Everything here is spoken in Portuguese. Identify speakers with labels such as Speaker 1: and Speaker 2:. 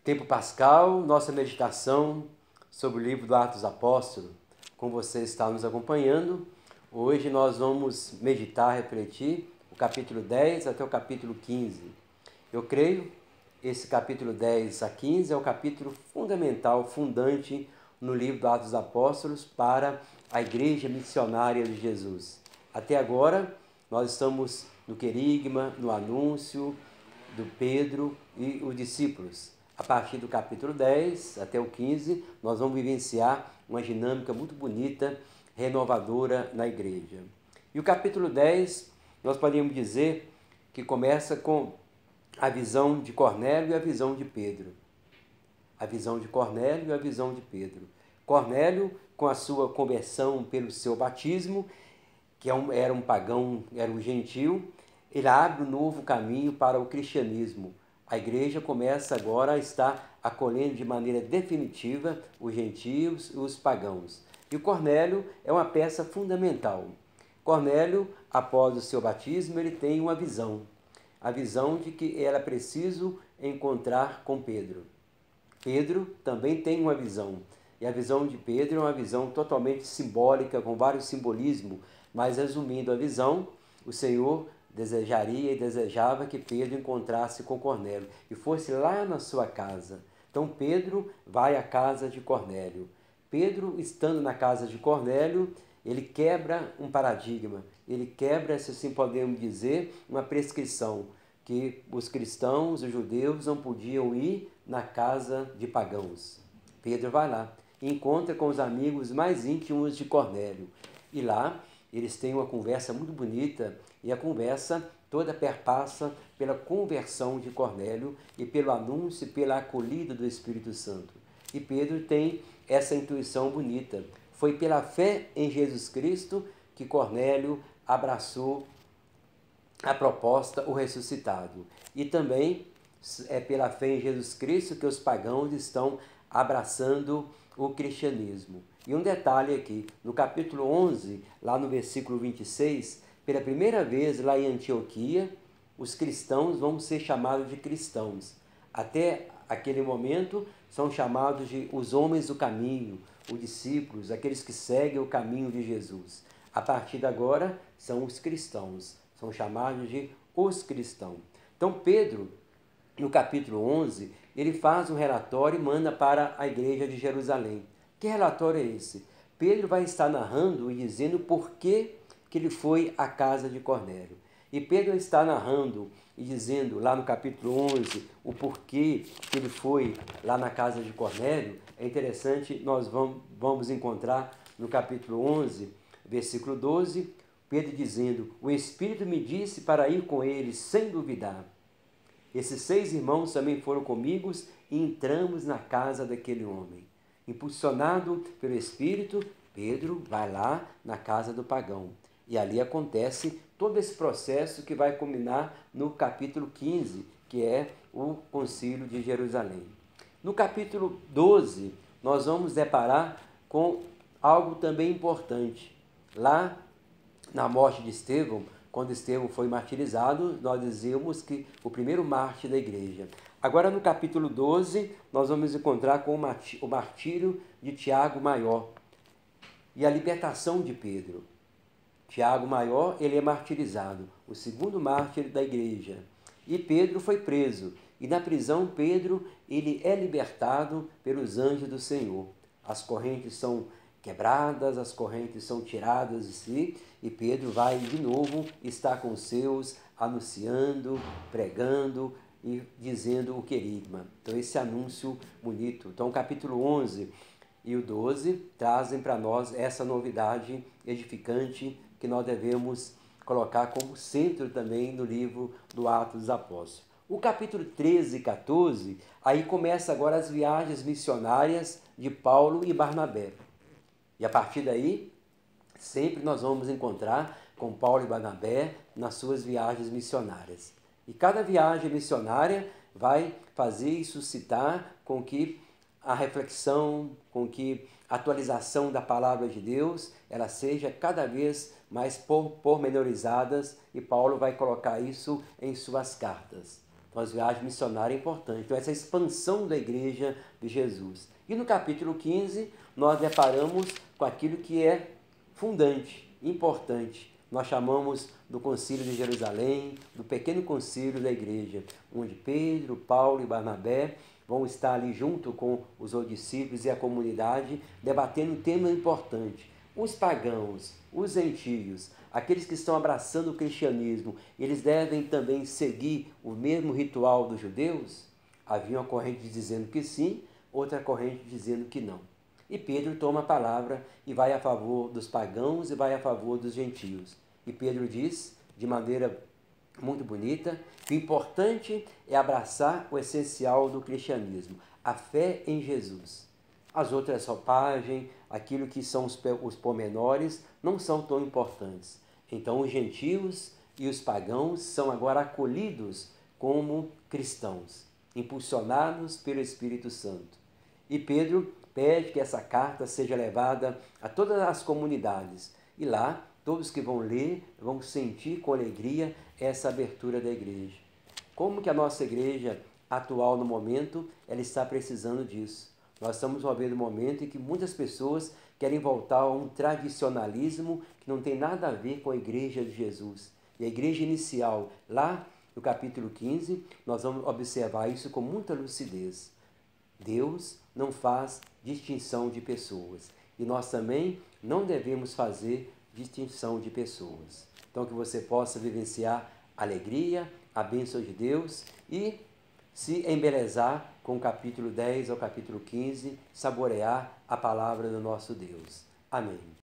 Speaker 1: Tempo pascal, nossa meditação sobre o livro do Atos dos Apóstolos. Como você está nos acompanhando, hoje nós vamos meditar, refletir o capítulo 10 até o capítulo 15. Eu creio que esse capítulo 10 a 15 é o capítulo fundamental, fundante no livro do Atos dos Apóstolos para a igreja missionária de Jesus. Até agora, nós estamos no querigma, no anúncio do Pedro e os discípulos. A partir do capítulo 10 até o 15, nós vamos vivenciar uma dinâmica muito bonita, renovadora na igreja. E o capítulo 10, nós podemos dizer que começa com a visão de Cornélio e a visão de Pedro. A visão de Cornélio e a visão de Pedro. Cornélio, com a sua conversão pelo seu batismo, que era um pagão, era um gentil, ele abre um novo caminho para o cristianismo. A igreja começa agora a estar acolhendo de maneira definitiva os gentios e os pagãos. E o Cornélio é uma peça fundamental. Cornélio, após o seu batismo, ele tem uma visão. A visão de que era preciso encontrar com Pedro. Pedro também tem uma visão. E a visão de Pedro é uma visão totalmente simbólica, com vários simbolismos. Mas resumindo a visão, o Senhor desejaria e desejava que Pedro encontrasse com Cornélio e fosse lá na sua casa. Então Pedro vai à casa de Cornélio. Pedro, estando na casa de Cornélio, ele quebra um paradigma, ele quebra, se assim podemos dizer, uma prescrição, que os cristãos, os judeus, não podiam ir na casa de pagãos. Pedro vai lá e encontra com os amigos mais íntimos de Cornélio. E lá eles têm uma conversa muito bonita, e a conversa toda perpassa pela conversão de Cornélio e pelo anúncio e pela acolhida do Espírito Santo. E Pedro tem essa intuição bonita. Foi pela fé em Jesus Cristo que Cornélio abraçou a proposta, o ressuscitado. E também é pela fé em Jesus Cristo que os pagãos estão abraçando o cristianismo. E um detalhe aqui, no capítulo 11, lá no versículo 26, pela primeira vez lá em Antioquia, os cristãos vão ser chamados de cristãos. Até aquele momento são chamados de os homens do caminho, os discípulos, aqueles que seguem o caminho de Jesus. A partir de agora são os cristãos, são chamados de os cristãos. Então Pedro, no capítulo 11, ele faz um relatório e manda para a igreja de Jerusalém. Que relatório é esse? Pedro vai estar narrando e dizendo por que ele foi à casa de Cornélio. E Pedro está narrando e dizendo lá no capítulo 11 o porquê que ele foi lá na casa de Cornélio. É interessante, nós vamos encontrar no capítulo 11, versículo 12, Pedro dizendo: o Espírito me disse para ir com ele sem duvidar. Esses 6 irmãos também foram comigo e entramos na casa daquele homem. Impulsionado pelo Espírito, Pedro vai lá na casa do pagão. E ali acontece todo esse processo que vai culminar no capítulo 15, que é o Concílio de Jerusalém. No capítulo 12, nós vamos deparar com algo também importante. Lá, na morte de Estevão, quando Estevão foi martirizado, nós dizíamos que o primeiro mártir da igreja. Agora, no capítulo 12, nós vamos encontrar com o martírio de Tiago Maior e a libertação de Pedro. Tiago Maior, ele é martirizado, o segundo mártir da igreja. E Pedro foi preso. E na prisão, Pedro, ele é libertado pelos anjos do Senhor. As correntes são quebradas, as correntes são tiradas de si, e Pedro vai de novo estar com os seus, anunciando, pregando e dizendo o querigma. Então esse anúncio bonito. Então o capítulo 11 e o 12 trazem para nós essa novidade edificante que nós devemos colocar como centro também no livro do Atos dos Apóstolos. O capítulo 13 e 14, aí começa agora as viagens missionárias de Paulo e Barnabé. E a partir daí, sempre nós vamos encontrar com Paulo e Barnabé nas suas viagens missionárias. E cada viagem missionária vai fazer e suscitar com que a reflexão, com que a atualização da palavra de Deus, ela seja cada vez mais pormenorizadas, e Paulo vai colocar isso em suas cartas. Então, as viagens missionárias é importante. Então, essa expansão da igreja de Jesus. E no capítulo 15, nós deparamos com aquilo que é fundante, importante. Nós chamamos do Concílio de Jerusalém, do pequeno concílio da igreja, onde Pedro, Paulo e Barnabé vão estar ali junto com os outros discípulos e a comunidade, debatendo um tema importante. Os pagãos, os gentios, aqueles que estão abraçando o cristianismo, eles devem também seguir o mesmo ritual dos judeus? Havia uma corrente dizendo que sim, outra corrente dizendo que não. E Pedro toma a palavra e vai a favor dos pagãos e vai a favor dos gentios. E Pedro diz, de maneira muito bonita, que o importante é abraçar o essencial do cristianismo, a fé em Jesus. As outras roupagens, aquilo que são os pormenores, não são tão importantes. Então os gentios e os pagãos são agora acolhidos como cristãos, impulsionados pelo Espírito Santo. E Pedro pede que essa carta seja levada a todas as comunidades. E lá, todos que vão ler vão sentir com alegria essa abertura da igreja. Como que a nossa igreja atual no momento, ela está precisando disso. Nós estamos vivendo um momento em que muitas pessoas querem voltar a um tradicionalismo que não tem nada a ver com a igreja de Jesus. E a igreja inicial, lá no capítulo 15, nós vamos observar isso com muita lucidez. Deus não faz distinção de pessoas. E nós também não devemos fazer distinção de pessoas. Então, que você possa vivenciar a alegria, a bênção de Deus e se embelezar com o capítulo 10 ao capítulo 15, saborear a palavra do nosso Deus. Amém.